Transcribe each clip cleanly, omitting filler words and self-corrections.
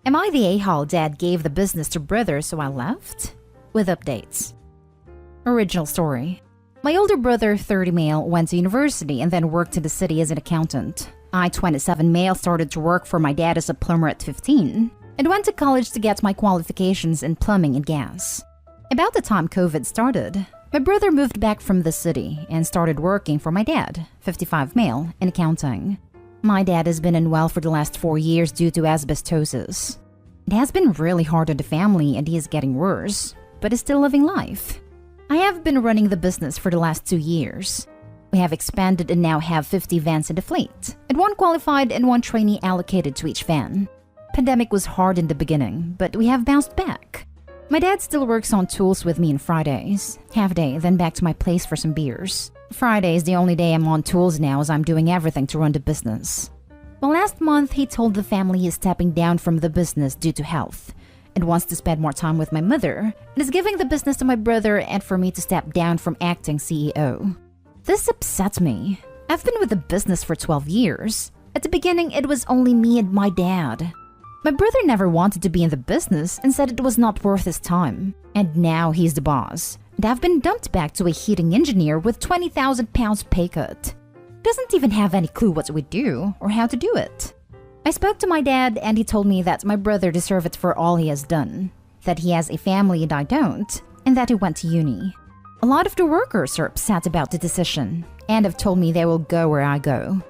Am I the a-hole dad gave the business to brother so I left? With updates. Original story. My older brother, 30 male, went to university and then worked in the city as an accountant. I, 27 male, started to work for my dad as a plumber at 15 and went to college to get my qualifications in plumbing and gas. About the time COVID started, my brother moved back from the city and started working for my dad, 55 male, in accounting. My dad has been unwell for the last 4 years due to asbestosis. It has been really hard on the family and he is getting worse, but is still living life. I have been running the business for the last 2 years. We have expanded and now have 50 vans in the fleet, and 1 qualified and 1 trainee allocated to each van. Pandemic was hard in the beginning, but we have bounced back. My dad still works on tools with me on Fridays, half day, then back to my place for some beers. Friday is the only day I'm on tools now as I'm doing everything to run the business. Well, last month he told the family he's stepping down from the business due to health and wants to spend more time with my mother and is giving the business to my brother and for me to step down from acting CEO. This upsets me. I've been with the business for 12 years. At the beginning, it was only me and my dad. My brother never wanted to be in the business and said it was not worth his time. And now he's the boss. And I've been dumped back to a heating engineer with £20,000 pay cut. Doesn't even have any clue what we do or how to do it. I spoke to my dad and he told me that my brother deserves it for all he has done. That he has a family and I don't. And that he went to uni. A lot of the workers are upset about the decision and have told me they will go where I go.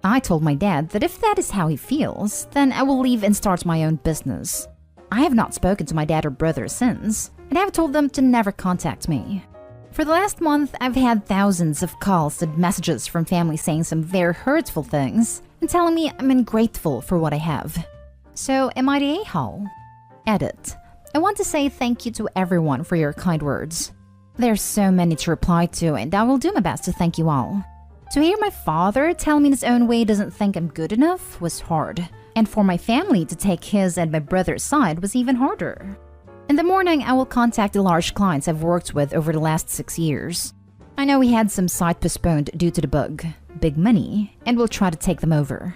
I told my dad that if that is how he feels, then I will leave and start my own business. I have not spoken to my dad or brother since, and I have told them to never contact me. For the last month, I've had thousands of calls and messages from family saying some very hurtful things and telling me I'm ungrateful for what I have. So, am I the a-hole? Edit. I want to say thank you to everyone for your kind words. There's so many to reply to, and I will do my best to thank you all. To hear my father tell me in his own way he doesn't think I'm good enough was hard. And for my family to take his and my brother's side was even harder. In the morning, I will contact the large clients I've worked with over the last 6 years. I know we had some site postponed due to the bug, big money, and we'll try to take them over.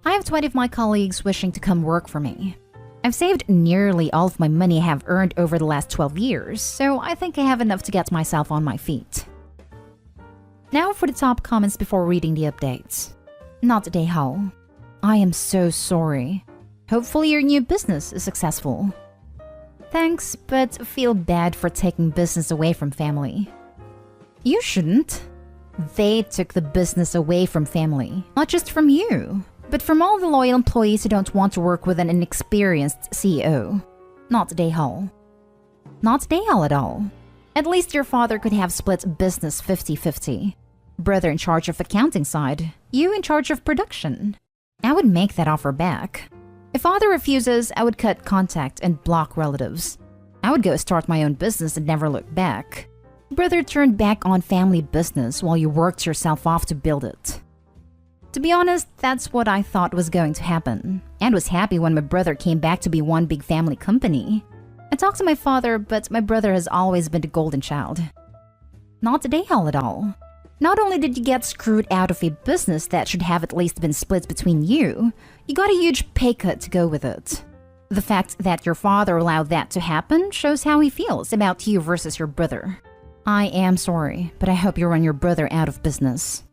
I have 20 of my colleagues wishing to come work for me. I've saved nearly all of my money I have earned over the last 12 years, so I think I have enough to get myself on my feet. Now for the top comments before reading the updates. Not a a-hole. I am so sorry. Hopefully your new business is successful. Thanks, but feel bad for taking business away from family. You shouldn't. They took the business away from family, not just from you, but from all the loyal employees who don't want to work with an inexperienced CEO. Not a a-hole. Not a a-hole at all. At least your father could have split business 50-50. Brother in charge of accounting side, you in charge of production. I would make that offer back. If father refuses, I would cut contact and block relatives. I would go start my own business and never look back. Brother turned back on family business while you worked yourself off to build it. To be honest, that's what I thought was going to happen, and was happy when my brother came back to be one big family company. I talked to my father, but my brother has always been the golden child. Not a a-hole at all. Not only did you get screwed out of a business that should have at least been split between you, you got a huge pay cut to go with it. The fact that your father allowed that to happen shows how he feels about you versus your brother. I am sorry, but I hope you run your brother out of business.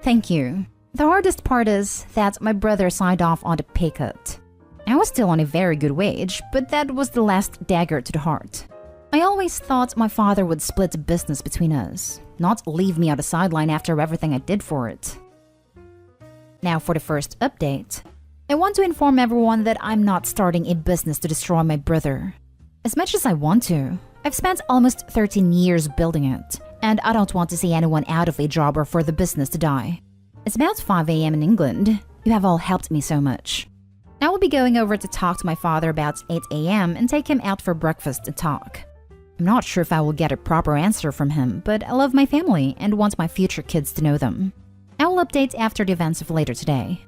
Thank you. The hardest part is that my brother signed off on the pay cut. I was still on a very good wage, but that was the last dagger to the heart. I always thought my father would split the business between us, not leave me on the sideline after everything I did for it. Now for the first update. I want to inform everyone that I'm not starting a business to destroy my brother. As much as I want to, I've spent almost 13 years building it, and I don't want to see anyone out of a job or for the business to die. It's about 5 a.m. in England. You have all helped me so much. I will be going over to talk to my father about 8 a.m. and take him out for breakfast and talk. I'm not sure if I will get a proper answer from him, but I love my family and want my future kids to know them. I will update after the events of later today.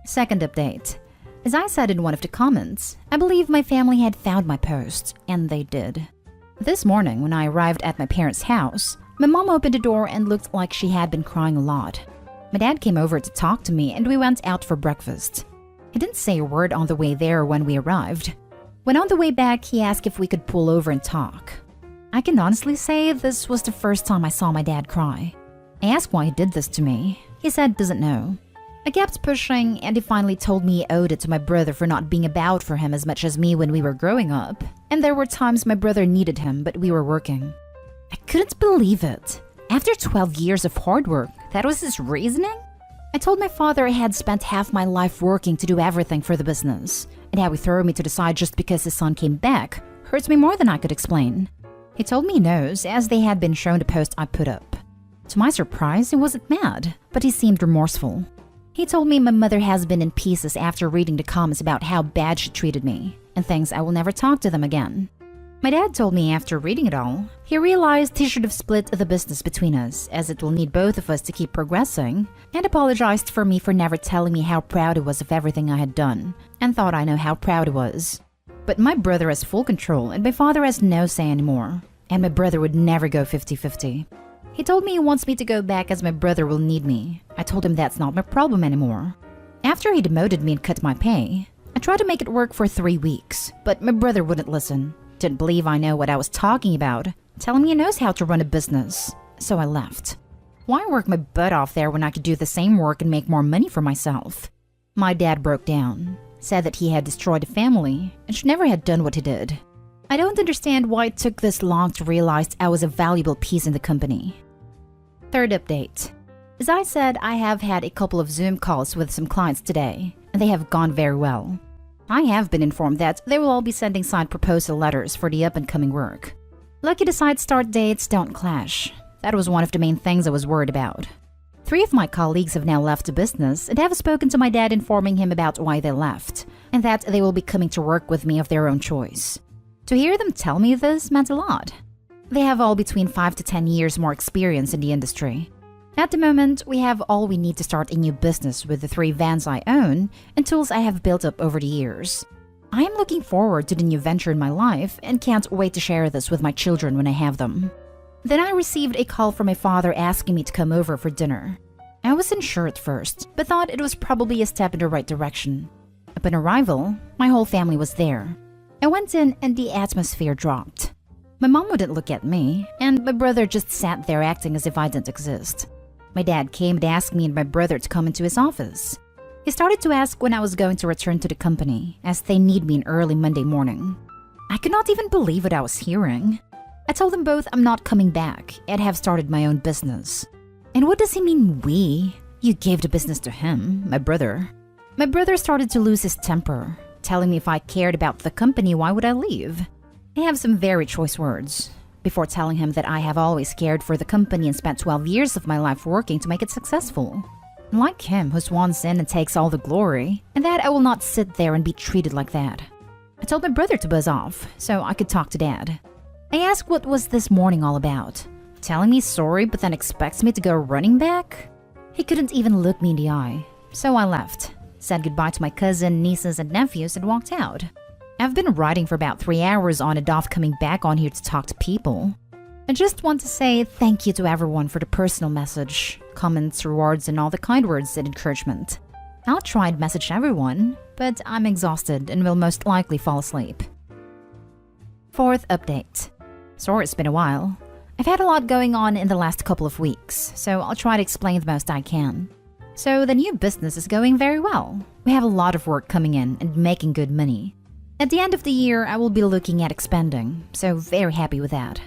Second update. As I said in one of the comments, I believe my family had found my post, and they did. This morning, when I arrived at my parents' house, my mom opened the door and looked like she had been crying a lot. My dad came over to talk to me and we went out for breakfast. He didn't say a word on the way there when we arrived. When on the way back, he asked if we could pull over and talk. I can honestly say this was the first time I saw my dad cry. I asked why he did this to me. He said doesn't know. I kept pushing, and he finally told me he owed it to my brother for not being about for him as much as me when we were growing up. And there were times my brother needed him, but we were working. I couldn't believe it. After 12 years of hard work, that was his reasoning? I told my father I had spent half my life working to do everything for the business, and how he threw me to the side just because his son came back hurts me more than I could explain. He told me he knows, as they had been shown the post I put up. To my surprise, he wasn't mad, but he seemed remorseful. He told me my mother has been in pieces after reading the comments about how bad she treated me, and thinks I will never talk to them again. My dad told me after reading it all, he realized he should have split the business between us, as it will need both of us to keep progressing, and apologized for me for never telling me how proud he was of everything I had done, and thought I know how proud he was. But my brother has full control, and my father has no say anymore, and my brother would never go 50-50. He told me he wants me to go back as my brother will need me. I told him that's not my problem anymore. After he demoted me and cut my pay, I tried to make it work for 3 weeks, but my brother wouldn't listen. Didn't believe I know what I was talking about, telling me he knows how to run a business. So I left. Why work my butt off there when I could do the same work and make more money for myself? My dad broke down, said that he had destroyed the family and should never have done what he did. I don't understand why it took this long to realize I was a valuable piece in the company. Third update. As I said, I have had a couple of Zoom calls with some clients today, and they have gone very well. I have been informed that they will all be sending signed proposal letters for the up-and-coming work. Lucky the site start dates don't clash. That was one of the main things I was worried about. 3 of my colleagues have now left the business and have spoken to my dad informing him about why they left, and that they will be coming to work with me of their own choice. To hear them tell me this meant a lot. They have all between 5 to 10 years more experience in the industry. At the moment, we have all we need to start a new business with the 3 vans I own and tools I have built up over the years. I am looking forward to the new venture in my life and can't wait to share this with my children when I have them. Then I received a call from my father asking me to come over for dinner. I wasn't sure at first, but thought it was probably a step in the right direction. Upon arrival, my whole family was there. I went in and the atmosphere dropped. My mom wouldn't look at me, and my brother just sat there acting as if I didn't exist. My dad came and asked me and my brother to come into his office. He started to ask when I was going to return to the company, as they need me in early Monday morning. I could not even believe what I was hearing. I told them both I'm not coming back and have started my own business. And what does he mean we? You gave the business to him, my brother. My brother started to lose his temper, telling me if I cared about the company, why would I leave? I have some very choice words, before telling him that I have always cared for the company and spent 12 years of my life working to make it successful. Like him, who swans in and takes all the glory, and that I will not sit there and be treated like that. I told my brother to buzz off, so I could talk to Dad. I asked what was this morning all about, telling me sorry but then expects me to go running back? He couldn't even look me in the eye, so I left, said goodbye to my cousin, nieces, and nephews and walked out. I've been writing for about 3 hours on and off coming back on here to talk to people. I just want to say thank you to everyone for the personal message, comments, rewards, and all the kind words and encouragement. I'll try and message everyone, but I'm exhausted and will most likely fall asleep. Fourth update. Sorry it's been a while. I've had a lot going on in the last couple of weeks, so I'll try to explain the most I can. So the new business is going very well. We have a lot of work coming in and making good money. At the end of the year, I will be looking at expanding, so very happy with that.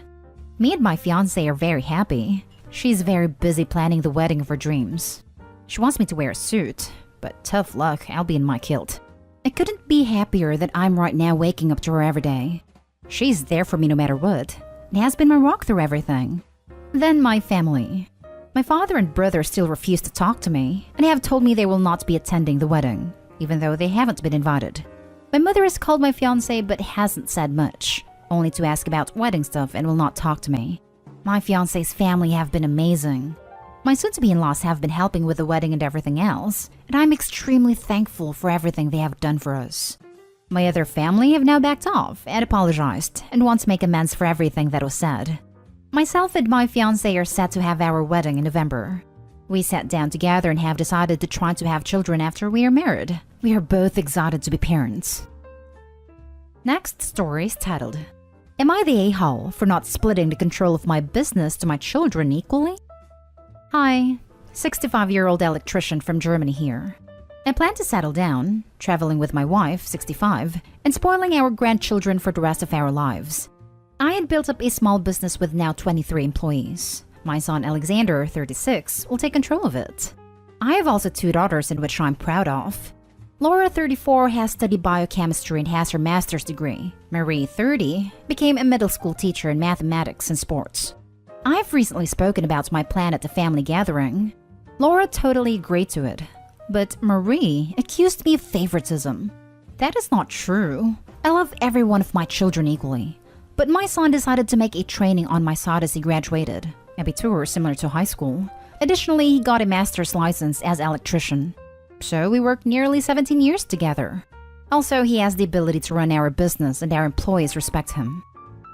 Me and my fiancé are very happy. She's very busy planning the wedding of her dreams. She wants me to wear a suit, but tough luck, I'll be in my kilt. I couldn't be happier that I'm right now waking up to her every day. She's there for me no matter what. It has been my rock through everything. Then my family. My father and brother still refuse to talk to me, and have told me they will not be attending the wedding, even though they haven't been invited. My mother has called my fiancé but hasn't said much, only to ask about wedding stuff and will not talk to me. My fiancé's family have been amazing. My soon-to-be-in-laws have been helping with the wedding and everything else, and I'm extremely thankful for everything they have done for us. My other family have now backed off and apologized and want to make amends for everything that was said. Myself and my fiancé are set to have our wedding in November. We sat down together and have decided to try to have children after we are married. We are both excited to be parents. Next story is titled, Am I the a-hole for not splitting the control of my business to my children equally? Hi, 65-year-old electrician from Germany here. I plan to settle down, traveling with my wife, 65, and spoiling our grandchildren for the rest of our lives. I had built up a small business with now 23 employees. My son Alexander, 36, will take control of it. I have also 2 daughters in which I'm proud of. Laura, 34, has studied biochemistry and has her master's degree. Marie, 30, became a middle school teacher in mathematics and sports. I've recently spoken about my plan at the family gathering. Laura totally agreed to it. But Marie accused me of favoritism. That is not true. I love every one of my children equally. But my son decided to make a training on my side as he graduated. Abitur, similar to high school. Additionally, he got a master's license as electrician. So we worked nearly 17 years together. Also, he has the ability to run our business and our employees respect him.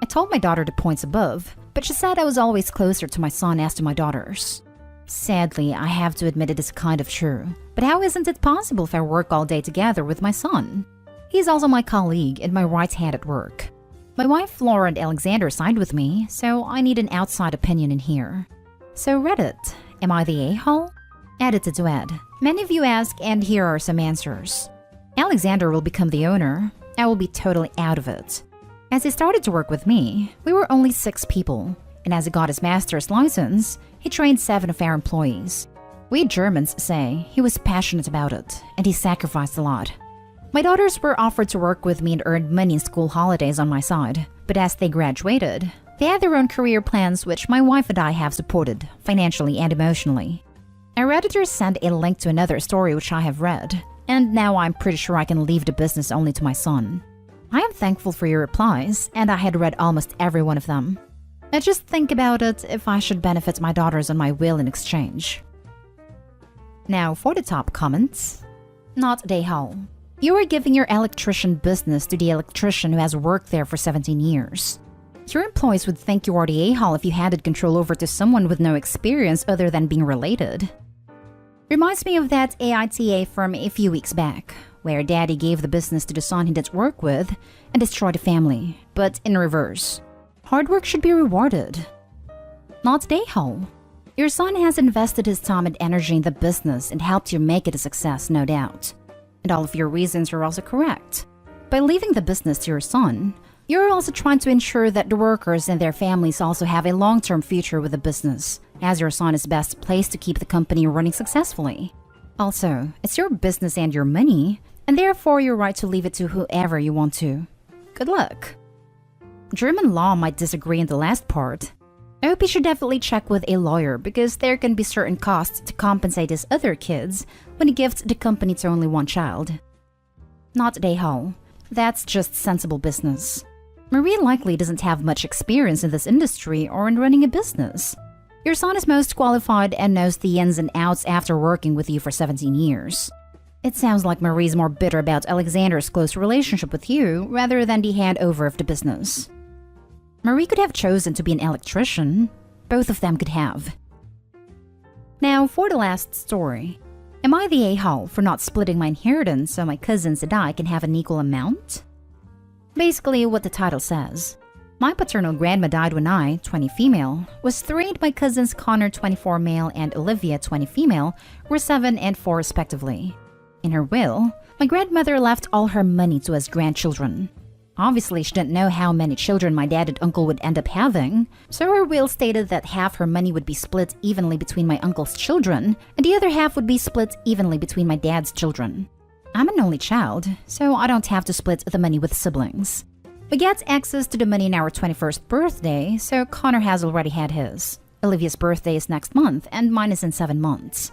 I told my daughter the points above, but she said I was always closer to my son as to my daughters. Sadly, I have to admit it is kind of true. But how isn't it possible if I work all day together with my son? He's also my colleague and my right hand at work. My wife Laura and Alexander side with me, so I need an outside opinion in here. So Reddit, am I the a-hole? Edited to Ed. Many of you ask, and here are some answers. Alexander will become the owner. I will be totally out of it. As he started to work with me, we were only 6 people. And as he got his master's license, he trained 7 of our employees. We Germans say he was passionate about it, and he sacrificed a lot. My daughters were offered to work with me and earn money in school holidays on my side. But as they graduated, they had their own career plans which my wife and I have supported, financially and emotionally. Our Redditor sent a link to another story which I have read, and now I'm pretty sure I can leave the business only to my son. I am thankful for your replies, and I had read almost every one of them. I just think about it if I should benefit my daughters on my will in exchange. Now for the top comments. Not the a-hole. You are giving your electrician business to the electrician who has worked there for 17 years. Your employees would think you are the a-hole if you handed control over to someone with no experience other than being related. Reminds me of that AITA firm a few weeks back, where daddy gave the business to the son he didn't work with and destroyed the family, but in reverse. Hard work should be rewarded. Not the a-hole. Your son has invested his time and energy in the business and helped you make it a success, no doubt. And all of your reasons are also correct. By leaving the business to your son, you're also trying to ensure that the workers and their families also have a long-term future with the business, as your son is best placed to keep the company running successfully. Also, it's your business and your money, and therefore you're right to leave it to whoever you want to. Good luck. German law might disagree in the last part. I hope you should definitely check with a lawyer because there can be certain costs to compensate his other kids when he gives the company to only one child. Not the a-hole. That's just sensible business. Marie likely doesn't have much experience in this industry or in running a business. Your son is most qualified and knows the ins and outs after working with you for 17 years. It sounds like Marie's more bitter about Alexander's close relationship with you rather than the handover of the business. Marie could have chosen to be an electrician. Both of them could have. Now for the last story. Am I the a-hole for not splitting my inheritance so my cousins and I can have an equal amount? Basically what the title says. My paternal grandma died when I, 20 female, was 3 and my cousins Connor, 24 male, and Olivia, 20 female, were 7 and 4 respectively. In her will, my grandmother left all her money to us grandchildren. Obviously, she didn't know how many children my dad and uncle would end up having, so her will stated that half her money would be split evenly between my uncle's children, and the other half would be split evenly between my dad's children. I'm an only child, so I don't have to split the money with siblings. We get access to the money in our 21st birthday, so Connor has already had his. Olivia's birthday is next month, and mine is in 7 months.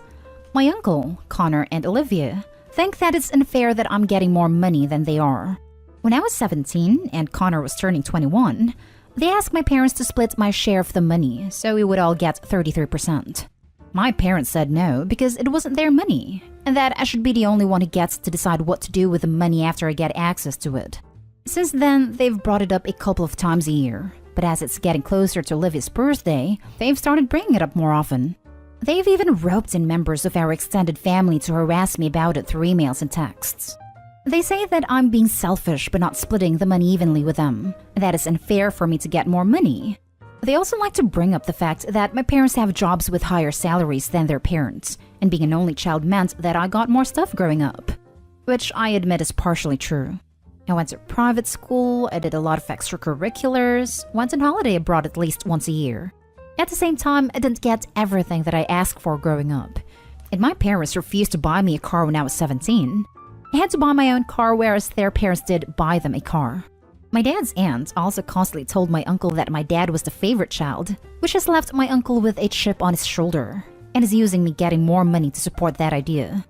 My uncle, Connor, and Olivia think that it's unfair that I'm getting more money than they are. When I was 17 and Connor was turning 21, they asked my parents to split my share of the money, so we would all get 33%. My parents said no because it wasn't their money, and that I should be the only one who gets to decide what to do with the money after I get access to it. Since then, they've brought it up a couple of times a year, but as it's getting closer to Olivia's birthday, they've started bringing it up more often. They've even roped in members of our extended family to harass me about it through emails and texts. They say that I'm being selfish but not splitting the money evenly with them. That it's unfair for me to get more money. They also like to bring up the fact that my parents have jobs with higher salaries than their parents, and being an only child meant that I got more stuff growing up. Which I admit is partially true. I went to private school, I did a lot of extracurriculars, went on holiday abroad at least once a year. At the same time, I didn't get everything that I asked for growing up. And my parents refused to buy me a car when I was 17. I had to buy my own car, whereas their parents did buy them a car. My dad's aunt also constantly told my uncle that my dad was the favorite child, which has left my uncle with a chip on his shoulder, and is using me getting more money to support that idea.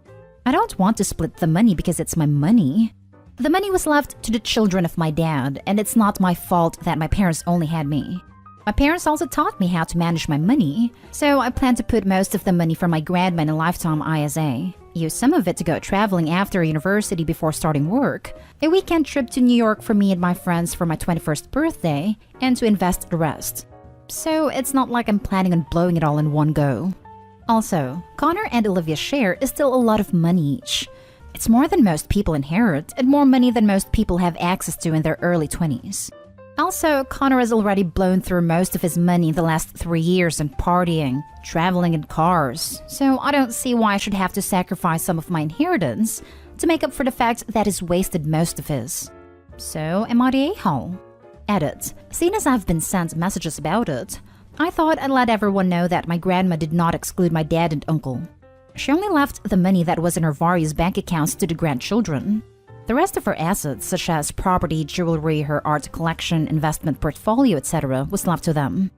I don't want to split the money because it's my money. The money was left to the children of my dad, and it's not my fault that my parents only had me. My parents also taught me how to manage my money, so I plan to put most of the money from my grandma in a lifetime ISA, use some of it to go traveling after university before starting work, a weekend trip to New York for me and my friends for my 21st birthday, and to invest the rest. So it's not like I'm planning on blowing it all in one go. Also, Connor and Olivia's share is still a lot of money each. It's more than most people inherit, and more money than most people have access to in their early 20s. Also, Connor has already blown through most of his money in the last 3 years on partying, traveling in cars, so I don't see why I should have to sacrifice some of my inheritance to make up for the fact that he's wasted most of his. So, am I the a-hole? Edit. Seeing as I've been sent messages about it, I thought I'd let everyone know that my grandma did not exclude my dad and uncle. She only left the money that was in her various bank accounts to the grandchildren. The rest of her assets, such as property, jewelry, her art collection, investment portfolio, etc., was left to them.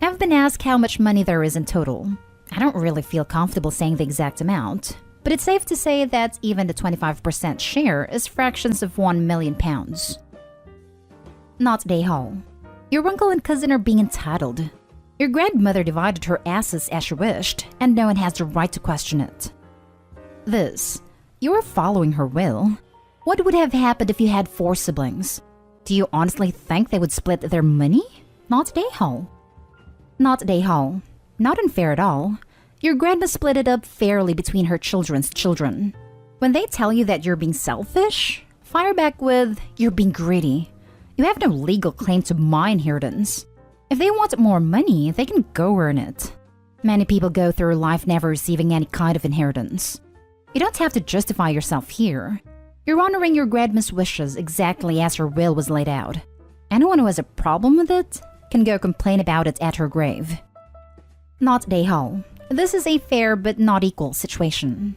I've been asked how much money there is in total. I don't really feel comfortable saying the exact amount, but it's safe to say that even the 25% share is fractions of £1 million. Not day hall. Your uncle and cousin are being entitled. Your grandmother divided her assets as she wished, and no one has the right to question it. This. You are following her will. What would have happened if you had 4 siblings? Do you honestly think they would split their money? Not day hall. Not day hall. Not unfair at all. Your grandma split it up fairly between her children's children. When they tell you that you're being selfish, fire back with, you're being greedy. You have no legal claim to my inheritance. If they want more money, they can go earn it. Many people go through life never receiving any kind of inheritance. You don't have to justify yourself here. You're honoring your grandma's wishes exactly as her will was laid out. Anyone who has a problem with it can go complain about it at her grave. Not day hall. This is a fair but not equal situation.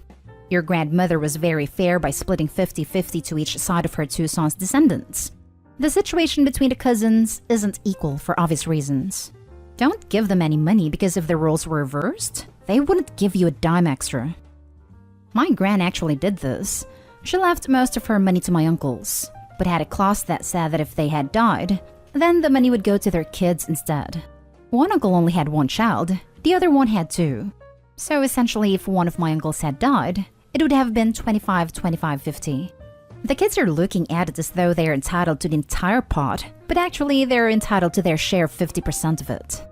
Your grandmother was very fair by splitting 50-50 to each side of her 2 sons' descendants. The situation between the cousins isn't equal for obvious reasons. Don't give them any money because if the roles were reversed, they wouldn't give you a dime extra. My gran actually did this. She left most of her money to my uncles, but had a clause that said that if they had died, then the money would go to their kids instead. One uncle only had 1 child, the other one had 2. So essentially, if one of my uncles had died, it would have been 25-25-50. The kids are looking at it as though they are entitled to the entire pot, but actually they're entitled to their share of 50% of it.